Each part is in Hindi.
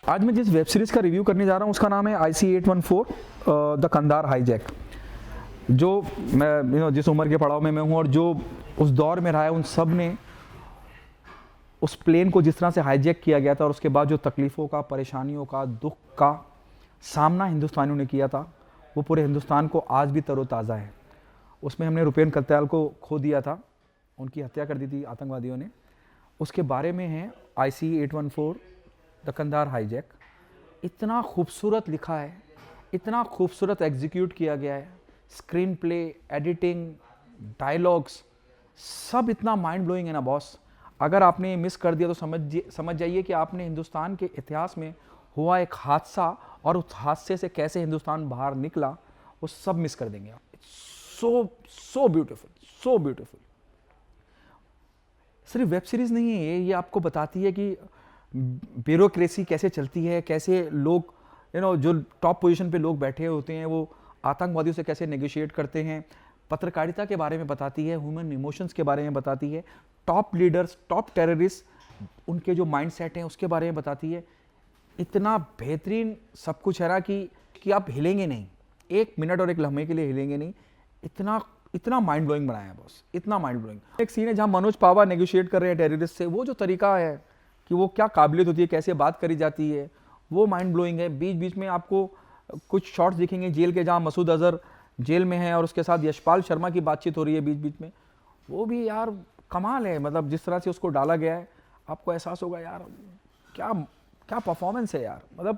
आज मैं जिस वेब सीरीज़ का रिव्यू करने जा रहा हूँ उसका नाम है IC-814 द कंधार हाईजैक। जो मैं जिस उम्र के पड़ाव में मैं हूँ और जो उस दौर में रहा है, उन सब ने उस प्लेन को जिस तरह से हाईजैक किया गया था और उसके बाद जो तकलीफ़ों का, परेशानियों का, दुख का सामना हिंदुस्तानियों ने किया था, वो पूरे हिंदुस्तान को आज भी तरोताज़ा है। उसमें हमने रुपेन कत्याल को खो दिया था, उनकी हत्या कर दी थी आतंकवादियों ने। उसके बारे में है IC-814 द कंधार हाईजैक। इतना खूबसूरत लिखा है, इतना खूबसूरत एग्जीक्यूट किया गया है, स्क्रीन प्ले, एडिटिंग, डायलॉग्स, सब इतना माइंड ब्लोइंग है ना बॉस। अगर आपने मिस कर दिया तो समझ जाइए कि आपने हिंदुस्तान के इतिहास में हुआ एक हादसा और उस हादसे से कैसे हिंदुस्तान बाहर निकला, वो सब मिस कर देंगे आप। So beautiful, so beautiful. सिर्फ वेब सीरीज़ नहीं है ये आपको बताती है कि ब्यूरोक्रेसी कैसे चलती है, कैसे लोग जो टॉप पोजीशन पे लोग बैठे होते हैं वो आतंकवादियों से कैसे नेगोशिएट करते हैं। पत्रकारिता के बारे में बताती है, ह्यूमन इमोशंस के बारे में बताती है, टॉप लीडर्स, टॉप टेररिस्ट, उनके जो माइंडसेट हैं उसके बारे में बताती है। इतना बेहतरीन सब कुछ है ना कि आप हिलेंगे नहीं, एक मिनट और एक लम्हे के लिए हिलेंगे नहीं। इतना माइंड ब्लोइंग बनाया है बॉस, इतना माइंड ब्लोइंग। एक सीन है जहाँ मनोज पावा नेगोशिएट कर रहे हैं टेररिस्ट से, वो जो तरीका है कि वो क्या काबिलियत होती है, कैसे बात करी जाती है, वो माइंड ब्लोइंग है। बीच बीच में आपको कुछ शॉट्स दिखेंगे जेल के, जहाँ मसूद अजहर जेल में है और उसके साथ यशपाल शर्मा की बातचीत हो रही है बीच बीच में। वो भी यार कमाल है, मतलब जिस तरह से उसको डाला गया है, आपको एहसास होगा यार क्या क्या परफॉर्मेंस है यार। मतलब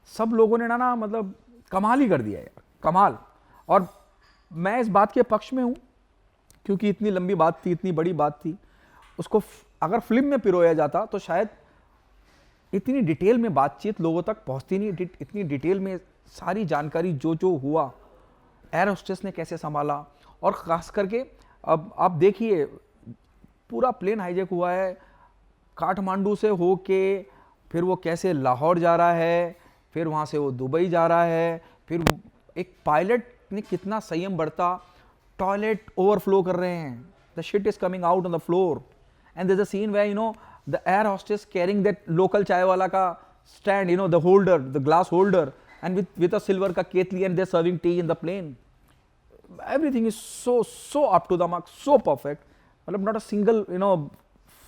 सब लोगों ने ना मतलब कमाल ही कर दिया यार, कमाल। और मैं इस बात के पक्ष में हूँ क्योंकि इतनी लंबी बात थी, इतनी बड़ी बात थी, उसको अगर फिल्म में पिरोया जाता तो शायद इतनी डिटेल में बातचीत लोगों तक पहुंचती नहीं। इतनी डिटेल में सारी जानकारी जो हुआ, एयर होस्टेस ने कैसे संभाला, और खास करके अब आप देखिए पूरा प्लेन हाईजैक हुआ है काठमांडू से होके, फिर वो कैसे लाहौर जा रहा है, फिर वहाँ से वो दुबई जा रहा है, फिर एक पायलट ने कितना संयम बरता, टॉयलेट ओवरफ्लो कर रहे हैं, the shit is coming out on the floor and there is a scene where the air hostess carrying that local chai wala ka stand, the holder, the glass holder, and with a silver ka ketli, and they're serving tea in the plane. Everything is so up to the mark, so perfect. Matlab not a single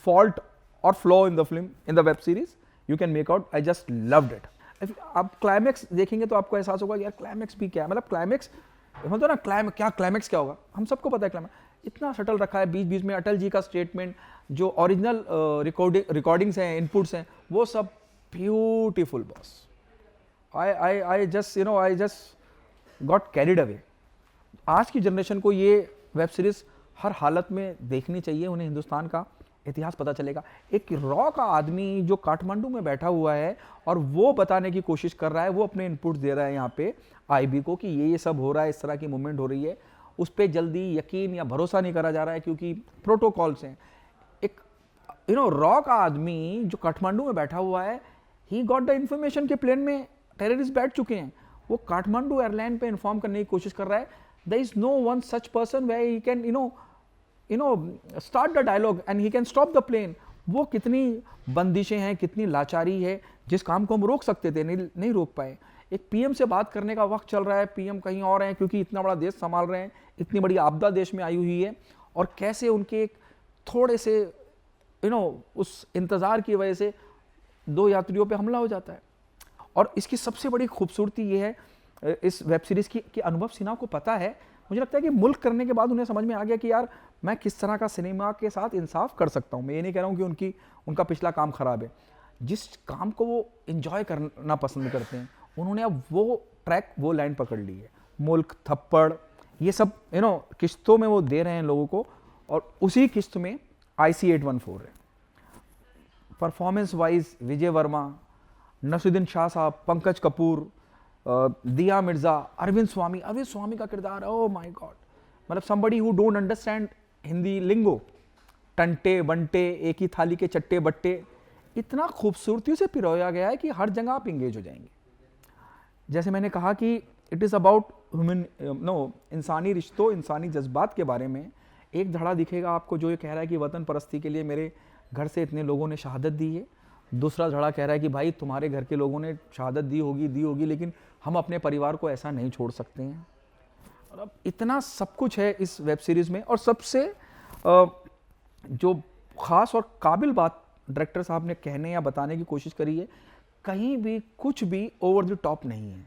fault or flaw in the film, in the web series you can make out. I just loved it. If आप क्लाइमैक्स देखेंगे तो आपको एहसास होगा यार क्लाइमैक्स भी क्या है। मतलब क्लाइमैक्स मतलब ना क्लाइमैक्स क्या होगा, हम सबको पता है क्लाइमैक्स इतना सटल रखा है। बीच बीच में अटल जी का स्टेटमेंट, जो ओरिजिनल रिकॉर्डिंग्स हैं, इनपुट्स हैं, वो सब beautiful boss. I just got carried away. आज की जनरेशन को ये वेब सीरीज हर हालत में देखनी चाहिए, उन्हें हिंदुस्तान का इतिहास पता चलेगा। एक रॉ का आदमी जो काठमांडू में बैठा हुआ है और वो बताने की कोशिश कर रहा है, वो अपने इनपुट्स दे रहा है यहाँ पे IB को कि ये सब हो रहा है, इस तरह की मूवमेंट हो रही है। उस पर जल्दी यकीन या भरोसा नहीं करा जा रहा है क्योंकि प्रोटोकॉल्स हैं। एक रॉ का आदमी जो काठमांडू में बैठा हुआ है, ही गॉट द इंफॉर्मेशन के प्लेन में टेररिस्ट बैठ चुके हैं, वो काठमांडू एयरलाइन पे इन्फॉर्म करने की कोशिश कर रहा है। There is no one such person where he can start the dialogue and he can stop the plane. वो कितनी बंदिशें हैं, कितनी लाचारी है, जिस काम को हम रोक सकते थे नहीं रोक पाए। एक PM से बात करने का वक्त चल रहा है, PM कहीं और हैं क्योंकि इतना बड़ा देश संभाल रहे हैं, इतनी बड़ी आपदा देश में आई हुई है, और कैसे उनके एक थोड़े से उस इंतज़ार की वजह से 2 यात्रियों पे हमला हो जाता है। और इसकी सबसे बड़ी खूबसूरती ये है इस वेब सीरीज़ की कि अनुभव सिन्हा को पता है, मुझे लगता है कि मुल्क करने के बाद उन्हें समझ में आ गया कि यार मैं किस तरह का सिनेमा के साथ इंसाफ कर सकता हूँ। मैं ये नहीं कह रहा हूँ कि उनका पिछला काम ख़राब है, जिस काम को वो इन्जॉय करना पसंद करते हैं, उन्होंने अब वो ट्रैक, वो लाइन पकड़ ली है। मुल्क, थप्पड़, ये सब किस्तों में वो दे रहे हैं लोगों को, और उसी किस्त में IC-814 है। परफॉर्मेंस वाइज विजय वर्मा, नसरुद्दीन शाह साहब, पंकज कपूर, दिया मिर्जा, अरविंद स्वामी का किरदार, ओह माय गॉड, मतलब somebody who don't understand Hindi lingo, टंटे बंटे, एक ही थाली के चट्टे बट्टे, इतना खूबसूरती से पिरोया गया है कि हर जगह आप इंगेज हो जाएंगे। जैसे मैंने कहा कि इट इज़ अबाउट ह्यूमन इंसानी रिश्तों, इंसानी जज्बात के बारे में। एक धड़ा दिखेगा आपको जो ये कह रहा है कि वतन परस्ती के लिए मेरे घर से इतने लोगों ने शहादत दी है, दूसरा धड़ा कह रहा है कि भाई तुम्हारे घर के लोगों ने शहादत दी होगी, लेकिन हम अपने परिवार को ऐसा नहीं छोड़ सकते हैं। और अब इतना सब कुछ है इस वेब सीरीज़ में। और सबसे जो ख़ास और काबिल बात डायरेक्टर साहब ने कहने या बताने की कोशिश करी है, कहीं भी कुछ भी ओवर द टॉप नहीं है।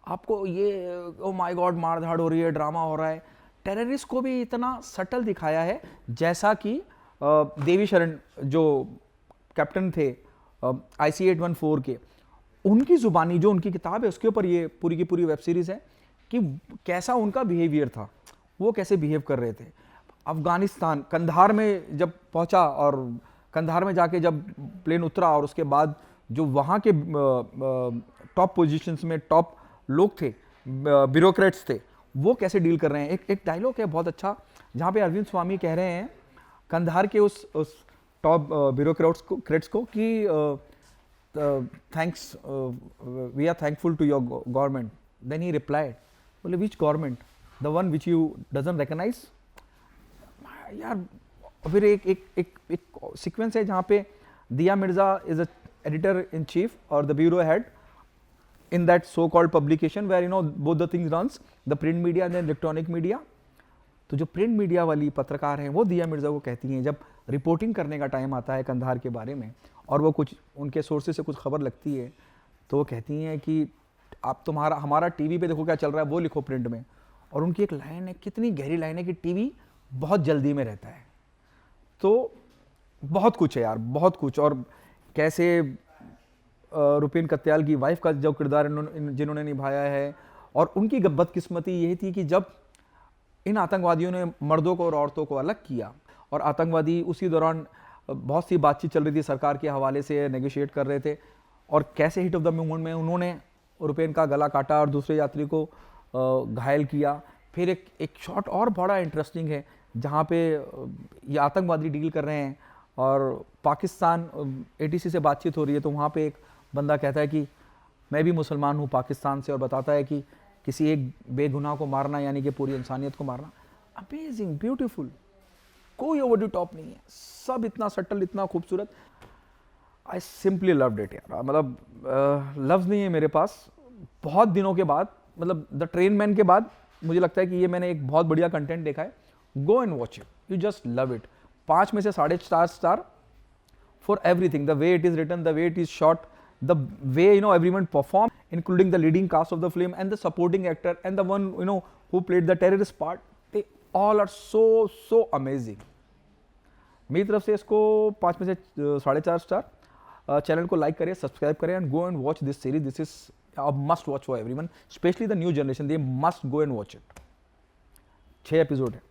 आपको ये ओ माय गॉड मार धाड़ हो रही है, ड्रामा हो रहा है, टेररिस्ट को भी इतना सटल दिखाया है, जैसा कि देवी शरण जो कैप्टन थे IC 814 के, उनकी ज़ुबानी जो उनकी किताब है उसके ऊपर ये पूरी की पूरी वेब सीरीज़ है कि कैसा उनका बिहेवियर था, वो कैसे बिहेव कर रहे थे। अफ़गानिस्तान कंधार में जब पहुंचा और कंधार में जाके जब प्लेन उतरा और उसके बाद जो वहाँ के टॉप पोजीशंस में टॉप लोग थे, ब्यूरोक्रेट्स थे, वो कैसे डील कर रहे हैं। एक डायलॉग है बहुत अच्छा जहाँ पे अरविंद स्वामी कह रहे हैं कंधार के उस टॉप ब्यूरोक्रेट्स को कि thanks we are thankful to your government. Then he replied, बोले which government, the one which you doesn't recognise. यार फिर एक सीक्वेंस है जहाँ पे Dia Mirza is a editor in chief और the bureau head in that so-called publication where both the things runs, the print media and the electronic media। तो जो प्रिंट मीडिया वाली पत्रकार हैं वो दिया मिर्ज़ा को कहती हैं जब रिपोर्टिंग करने का टाइम आता है कंधार के बारे में और वो कुछ उनके सोर्सेज से कुछ खबर लगती है, तो वो कहती हैं कि आप हमारा टीवी पे देखो क्या चल रहा है, वो लिखो प्रिंट में। और उनकी एक लाइन है, कितनी गहरी लाइन है कि टीवी बहुत जल्दी में रहता है। तो बहुत कुछ है यार, बहुत कुछ। और कैसे रुपीन कत्याल की वाइफ का जो किरदार जिन्होंने निभाया है, और उनकी बदकिस्मती यही थी कि जब इन आतंकवादियों ने मर्दों को और औरतों को अलग किया और आतंकवादी उसी दौरान बहुत सी बातचीत चल रही थी सरकार के हवाले से, नेगोशिएट कर रहे थे, और कैसे हिट ऑफ द मूवमेंट में उन्होंने रुपीन का गला काटा और दूसरे यात्री को घायल किया। फिर एक शॉट और बड़ा इंटरेस्टिंग है जहाँ पे ये आतंकवादी डील कर रहे हैं और पाकिस्तान ATC से बातचीत हो रही है, तो वहाँ पे एक बंदा कहता है कि मैं भी मुसलमान हूँ पाकिस्तान से, और बताता है कि किसी एक बेगुनाह को मारना यानी कि पूरी इंसानियत को मारना। अमेजिंग, ब्यूटीफुल, कोई ओवर द टॉप नहीं है, सब इतना सटल, इतना खूबसूरत। आई सिंपली लव्ड इट यार, मतलब लफ्ज़ नहीं है मेरे पास। बहुत दिनों के बाद, मतलब द ट्रेन मैन के बाद मुझे लगता है कि ये मैंने एक बहुत बढ़िया कंटेंट देखा है। Go and watch it, you just love it. 5 में से 4.5 star for everything, the way it is written, the way it is shot, the way everyone performed, including the leading cast of the film and the supporting actor and the one who played the terrorist part, they all are so amazing। मेरी तरफ से इसको 5 में से 4.5 स्टार। चैनल को लाइक करें, सब्सक्राइब करें and go and watch this series. This is a must watch for everyone, specially the new generation, they must go and watch it. 6 episode है।